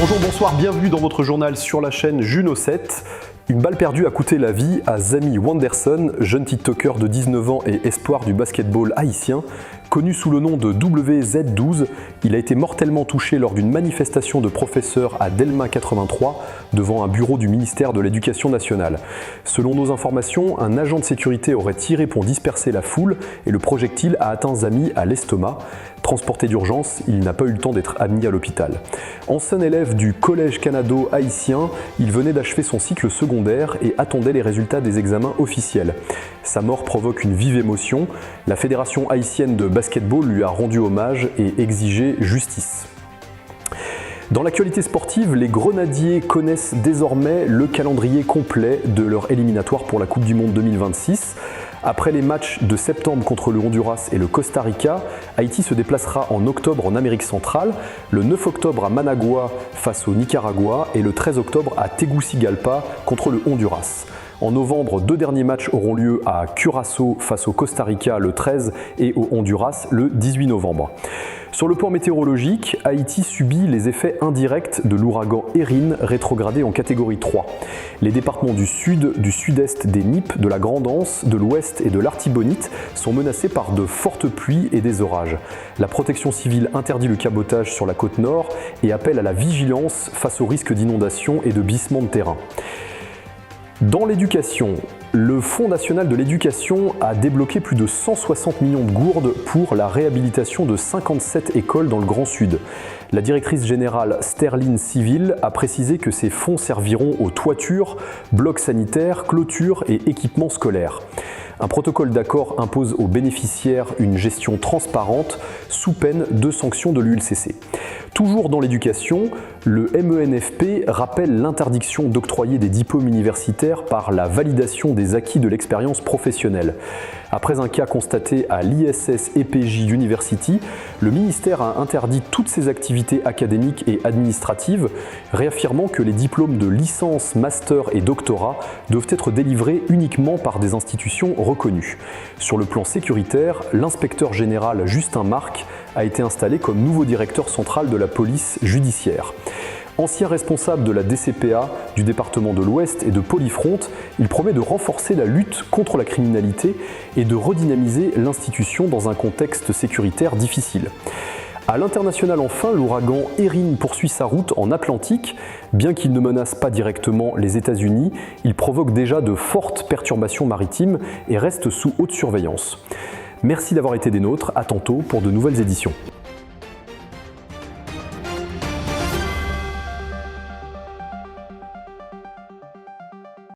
Bonjour, bonsoir, bienvenue dans votre journal sur la chaîne Juno 7. Une balle perdue a coûté la vie à Zami Wanderson, jeune TikToker de 19 ans et espoir du basketball haïtien. Connu sous le nom de WZ12, il a été mortellement touché lors d'une manifestation de professeurs à Delma 83 devant un bureau du ministère de l'Éducation nationale. Selon nos informations, un agent de sécurité aurait tiré pour disperser la foule et le projectile a atteint Zami à l'estomac. Transporté d'urgence, il n'a pas eu le temps d'être admis à l'hôpital. Ancien élève du Collège Canado haïtien, il venait d'achever son cycle secondaire et attendait les résultats des examens officiels. Sa mort provoque une vive émotion. La Fédération haïtienne de basketball lui a rendu hommage et exigé justice. Dans l'actualité sportive, les Grenadiers connaissent désormais le calendrier complet de leur éliminatoire pour la Coupe du Monde 2026. Après les matchs de septembre contre le Honduras et le Costa Rica, Haïti se déplacera en octobre en Amérique centrale, le 9 octobre à Managua face au Nicaragua et le 13 octobre à Tegucigalpa contre le Honduras. En novembre, 2 derniers matchs auront lieu à Curaçao face au Costa Rica le 13 et au Honduras le 18 novembre. Sur le plan météorologique, Haïti subit les effets indirects de l'ouragan Erin rétrogradé en catégorie 3. Les départements du sud, du sud-est des Nippes, de la Grande-Anse, de l'ouest et de l'Artibonite sont menacés par de fortes pluies et des orages. La protection civile interdit le cabotage sur la côte nord et appelle à la vigilance face au risque d'inondation et de glissement de terrain. Dans l'éducation, le Fonds national de l'éducation a débloqué plus de 160 millions de gourdes pour la réhabilitation de 57 écoles dans le Grand Sud. La directrice générale Sterline Civil a précisé que ces fonds serviront aux toitures, blocs sanitaires, clôtures et équipements scolaires. Un protocole d'accord impose aux bénéficiaires une gestion transparente sous peine de sanctions de l'ULCC. Toujours dans l'éducation, le MENFP rappelle l'interdiction d'octroyer des diplômes universitaires par la validation des acquis de l'expérience professionnelle. Après un cas constaté à l'ISS EPJ University, le ministère a interdit toutes ses activités académiques et administratives, réaffirmant que les diplômes de licence, master et doctorat doivent être délivrés uniquement par des institutions reconnues. Sur le plan sécuritaire, l'inspecteur général Justin Marc a été installé comme nouveau directeur central de la police judiciaire. Ancien responsable de la DCPA, du département de l'Ouest et de Polyfront, il promet de renforcer la lutte contre la criminalité et de redynamiser l'institution dans un contexte sécuritaire difficile. À l'international enfin, l'ouragan Erin poursuit sa route en Atlantique. Bien qu'il ne menace pas directement les États-Unis, il provoque déjà de fortes perturbations maritimes et reste sous haute surveillance. Merci d'avoir été des nôtres, à tantôt pour de nouvelles éditions.